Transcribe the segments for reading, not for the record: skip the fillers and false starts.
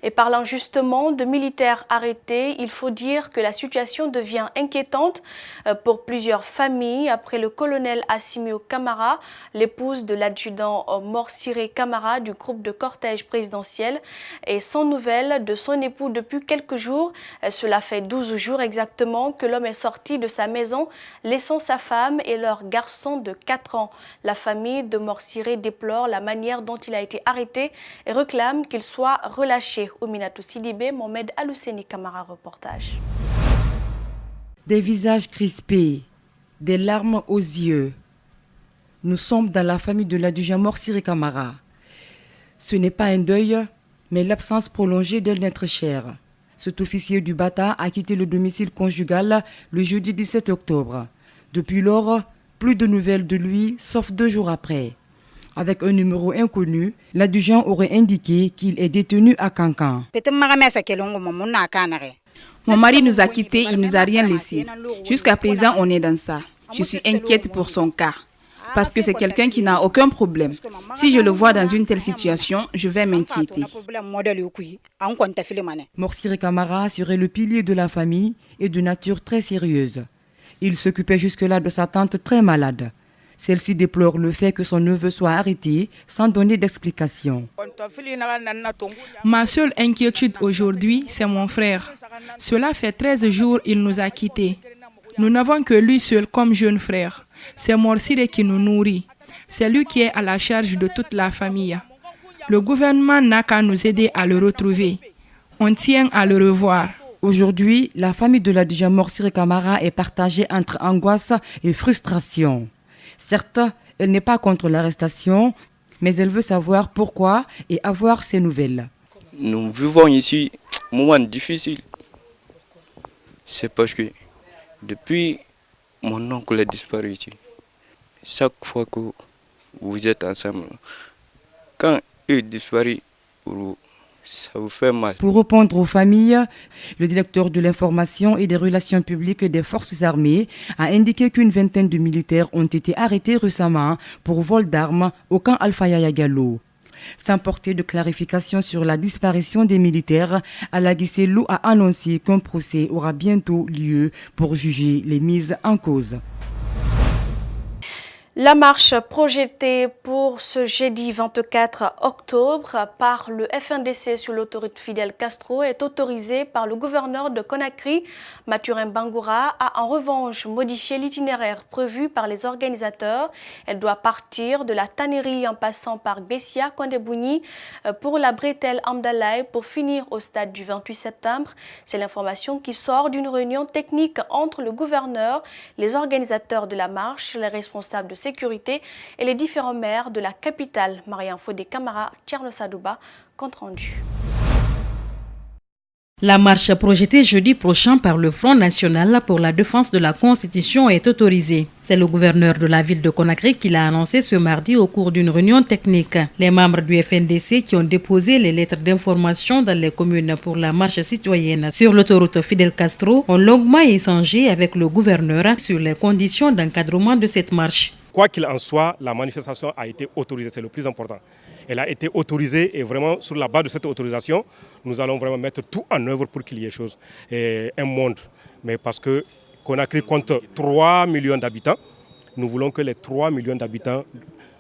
Et parlant justement de militaires arrêtés, il faut dire que la situation devient inquiétante pour plusieurs familles après le colonel Assimio Camara, l'épouse de l'adjudant Mor Siré Camara du groupe de cortège présidentiel, et sans nouvelles de son époux depuis quelques jours. Cela fait 12 jours exactement que l'homme est sorti de sa maison, laissant sa femme et leur garçon de 4 ans. La famille de Mor Siré déplore la manière dont il a été arrêté et réclame qu'il soit relâché. Ouminatou Sidibé, Mohamed Alousseni Camara, reportage. Des visages crispés, des larmes aux yeux. Nous sommes dans la famille de l'adjudant Mor Siré Camara. Ce n'est pas un deuil, mais l'absence prolongée de notre cher. Cet officier du Bata a quitté le domicile conjugal le jeudi 17 octobre. Depuis lors, plus de nouvelles de lui, sauf 2 jours après. Avec un numéro inconnu, l'adjudant aurait indiqué qu'il est détenu à Kankan. Mon mari nous a quittés, il ne nous a rien laissé. Jusqu'à présent, on est dans ça. Je suis inquiète pour son cas. Parce que c'est quelqu'un qui n'a aucun problème. Si je le vois dans une telle situation, je vais m'inquiéter. Mor Siré Camara serait le pilier de la famille et de nature très sérieuse. Il s'occupait jusque-là de sa tante très malade. Celle-ci déplore le fait que son neveu soit arrêté sans donner d'explication. Ma seule inquiétude aujourd'hui, c'est mon frère. Cela fait 13 jours qu'il nous a quittés. Nous n'avons que lui seul comme jeune frère. C'est Mor Siré qui nous nourrit. C'est lui qui est à la charge de toute la famille. Le gouvernement n'a qu'à nous aider à le retrouver. On tient à le revoir. Aujourd'hui, la famille de l'adjudant Mor Siré Camara est partagée entre angoisse et frustration. Certes, elle n'est pas contre l'arrestation, mais elle veut savoir pourquoi et avoir ses nouvelles. Nous vivons ici un moment difficile. C'est parce que depuis mon oncle est disparu ici, chaque fois que vous êtes ensemble, quand il disparaît, ça vous fait mal. Pour répondre aux familles, le directeur de l'information et des relations publiques des forces armées a indiqué qu'une vingtaine de militaires ont été arrêtés récemment pour vol d'armes au camp Alpha Yaya Gallo. Sans porter de clarification sur la disparition des militaires, Alagui Sellou a annoncé qu'un procès aura bientôt lieu pour juger les mises en cause. La marche projetée pour ce jeudi 24 octobre par le FNDC sur l'autoroute Fidel Castro est autorisée par le gouverneur de Conakry. Mathurin Bangoura a en revanche modifié l'itinéraire prévu par les organisateurs. Elle doit partir de la tannerie en passant par Bessia, Kondebouni pour la bretelle Amdalaï pour finir au stade du 28 septembre. C'est l'information qui sort d'une réunion technique entre le gouverneur, les organisateurs de la marche, les responsables de sécurité et les différents maires de la capitale. Marianne Fodé Camara, Tcherno Sadouba, compte rendu. La marche projetée jeudi prochain par le Front national pour la défense de la Constitution est autorisée. C'est le gouverneur de la ville de Conakry qui l'a annoncé ce mardi au cours d'une réunion technique. Les membres du FNDC qui ont déposé les lettres d'information dans les communes pour la marche citoyenne sur l'autoroute Fidel Castro ont longuement échangé avec le gouverneur sur les conditions d'encadrement de cette marche. Quoi qu'il en soit, la manifestation a été autorisée, c'est le plus important. Elle a été autorisée et vraiment sur la base de cette autorisation, nous allons vraiment mettre tout en œuvre pour qu'il y ait chose, un monde. Mais parce que Conakry compte 3 millions d'habitants, nous voulons que les 3 millions d'habitants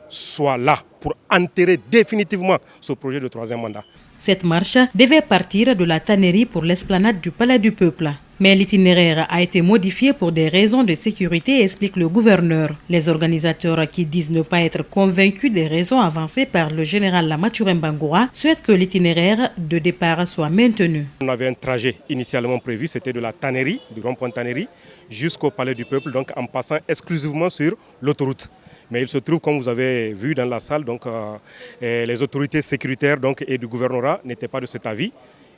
soient là pour enterrer définitivement ce projet de 3e mandat. Cette marche devait partir de la tannerie pour l'esplanade du Palais du Peuple. Mais l'itinéraire a été modifié pour des raisons de sécurité, explique le gouverneur. Les organisateurs qui disent ne pas être convaincus des raisons avancées par le général Mathurin Bangoura souhaitent que l'itinéraire de départ soit maintenu. On avait un trajet initialement prévu, c'était de la tannerie, du rond-point tannerie, jusqu'au Palais du Peuple, donc en passant exclusivement sur l'autoroute. Mais il se trouve, comme vous avez vu dans la salle, donc, les autorités sécuritaires et du gouvernorat n'étaient pas de cet avis.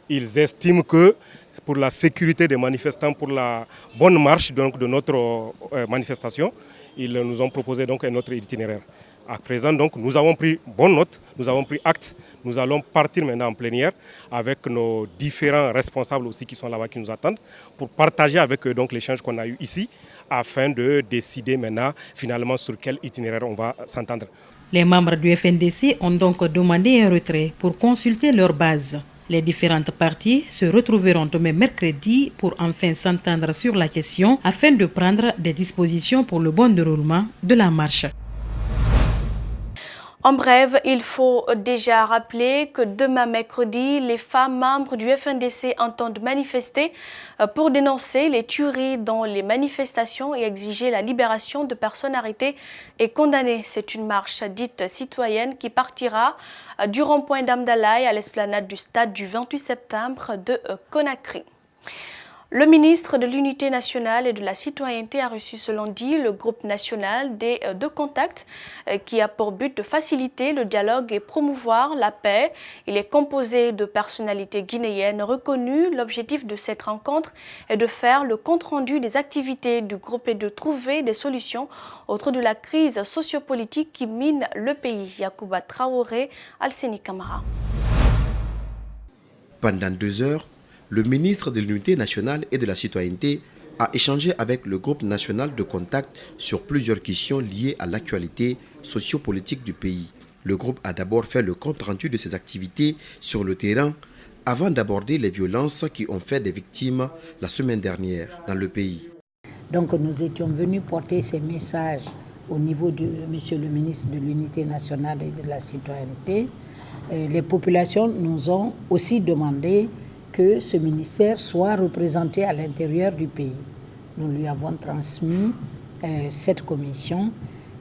Ils estiment que pour la sécurité des manifestants, pour la bonne marche de notre manifestation, ils nous ont proposé donc un autre itinéraire. À présent, donc, nous avons pris bonne note, nous avons pris acte. Nous allons partir maintenant en plénière avec nos différents responsables aussi qui sont là-bas, qui nous attendent, pour partager avec eux l'échange qu'on a eu ici, afin de décider maintenant finalement sur quel itinéraire on va s'entendre. Les membres du FNDC ont donc demandé un retrait pour consulter leur base. Les différentes parties se retrouveront demain mercredi pour enfin s'entendre sur la question afin de prendre des dispositions pour le bon déroulement de la marche. En bref, il faut déjà rappeler que demain mercredi, les femmes membres du FNDC entendent manifester pour dénoncer les tueries dans les manifestations et exiger la libération de personnes arrêtées et condamnées. C'est une marche dite citoyenne qui partira du rond-point d'Amdalaï à l'esplanade du stade du 28 septembre de Conakry. Le ministre de l'Unité nationale et de la citoyenneté a reçu ce lundi le groupe national des deux contacts qui a pour but de faciliter le dialogue et promouvoir la paix. Il est composé de personnalités guinéennes reconnues. L'objectif de cette rencontre est de faire le compte-rendu des activités du groupe et de trouver des solutions autour de la crise sociopolitique qui mine le pays. Yacouba Traoré, Alseni Camara. Pendant 2 heures, le ministre de l'Unité nationale et de la citoyenneté a échangé avec le groupe national de contact sur plusieurs questions liées à l'actualité sociopolitique du pays. Le groupe a d'abord fait le compte-rendu de ses activités sur le terrain avant d'aborder les violences qui ont fait des victimes la semaine dernière dans le pays. Donc nous étions venus porter ces messages au niveau de monsieur le ministre de l'Unité nationale et de la citoyenneté. Les populations nous ont aussi demandé que ce ministère soit représenté à l'intérieur du pays. Nous lui avons transmis cette commission.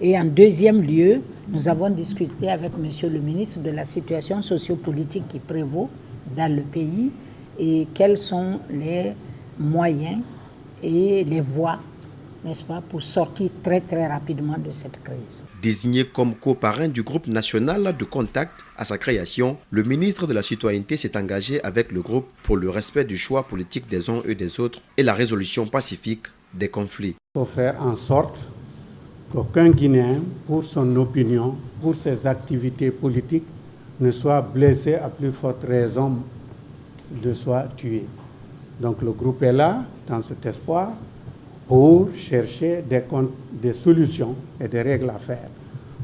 Et en deuxième lieu, nous avons discuté avec monsieur le ministre de la situation sociopolitique qui prévaut dans le pays et quels sont les moyens et les voies, n'est-ce pas, pour sortir très rapidement de cette crise. Désigné comme co-parrain du groupe national de contact à sa création, le ministre de la citoyenneté s'est engagé avec le groupe pour le respect du choix politique des uns et des autres et la résolution pacifique des conflits. Il faut faire en sorte qu'aucun Guinéen, pour son opinion, pour ses activités politiques, ne soit blessé à plus forte raison de soit tué. Donc le groupe est là, dans cet espoir, pour chercher des solutions et des règles à faire.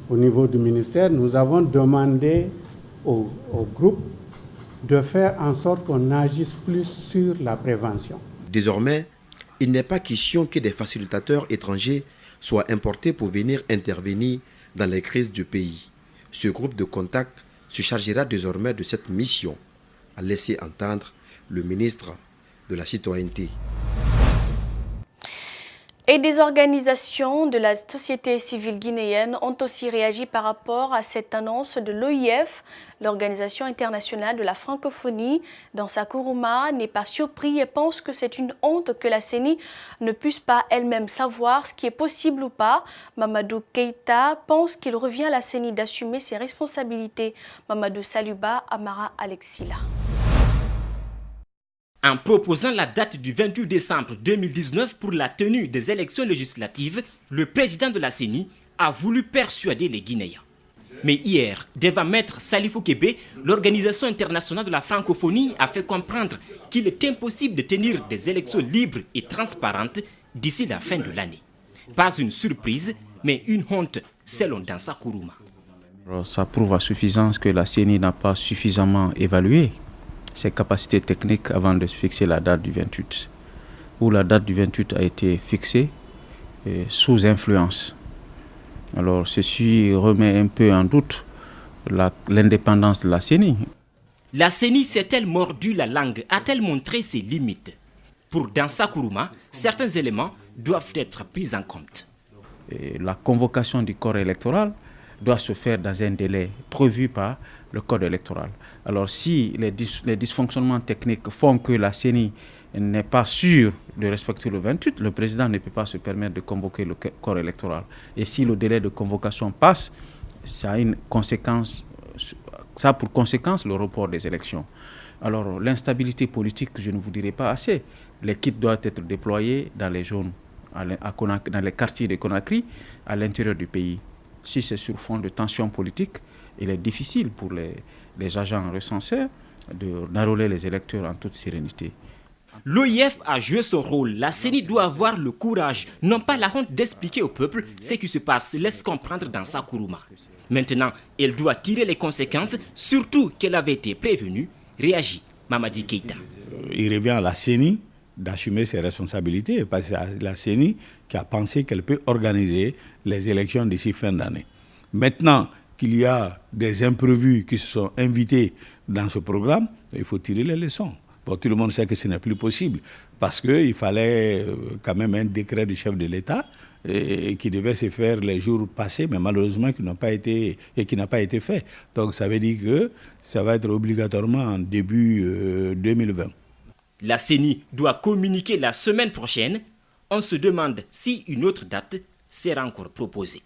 Au niveau du ministère, nous avons demandé au groupe de faire en sorte qu'on agisse plus sur la prévention. Désormais, il n'est pas question que des facilitateurs étrangers soient importés pour venir intervenir dans les crises du pays. Ce groupe de contact se chargera désormais de cette mission, a laissé entendre le ministre de la citoyenneté. Et des organisations de la société civile guinéenne ont aussi réagi par rapport à cette annonce de l'OIF. L'Organisation internationale de la francophonie, dans sa Kourouma, n'est pas surpris et pense que c'est une honte que la CENI ne puisse pas elle-même savoir ce qui est possible ou pas. Mamadou Keïta pense qu'il revient à la CENI d'assumer ses responsabilités. Mamadou Saluba, Amara Alexila. En proposant la date du 28 décembre 2019 pour la tenue des élections législatives, le président de la CENI a voulu persuader les Guinéens. Mais hier, devant Maître Salifou Kébé, l'Organisation internationale de la francophonie a fait comprendre qu'il est impossible de tenir des élections libres et transparentes d'ici la fin de l'année. Pas une surprise, mais une honte, selon Dansa Kourouma. Ça prouve à suffisance que la CENI n'a pas suffisamment évalué ses capacités techniques avant de se fixer la date du 28, où la date du 28 a été fixée sous influence. Alors ceci remet un peu en doute l'indépendance de la CENI. La CENI s'est-elle mordu la langue? A-t-elle montré ses limites? Pour Dansa Kourouma, certains éléments doivent être pris en compte. Et la convocation du corps électoral doit se faire dans un délai prévu par le code électoral. Alors si les dysfonctionnements techniques font que la CENI n'est pas sûre de respecter le 28, le président ne peut pas se permettre de convoquer le corps électoral. Et si le délai de convocation passe, ça a pour conséquence le report des élections. Alors l'instabilité politique, je ne vous dirai pas assez. Les kits doivent être déployés dans les zones, dans les quartiers de Conakry, à l'intérieur du pays. Si c'est sur fond de tensions politiques, il est difficile pour les agents recenseurs d'enrôler les électeurs en toute sérénité. L'OIF a joué son rôle. La CENI doit avoir le courage, non pas la honte d'expliquer au peuple ce qui se passe, laisse comprendre dans sa Kourouma. Maintenant, elle doit tirer les conséquences, surtout qu'elle avait été prévenue, réagit Mamadi Keïta. Il revient à la CENI d'assumer ses responsabilités, parce que c'est la CENI qui a pensé qu'elle peut organiser les élections d'ici fin d'année. Maintenant qu'il y a des imprévus qui se sont invités dans ce programme, il faut tirer les leçons. Bon, tout le monde sait que ce n'est plus possible, parce qu'il fallait quand même un décret du chef de l'État qui devait se faire les jours passés, mais malheureusement qui n'a pas été fait. Donc ça veut dire que ça va être obligatoirement en début 2020. La CENI doit communiquer la semaine prochaine. On se demande si une autre date sera encore proposée.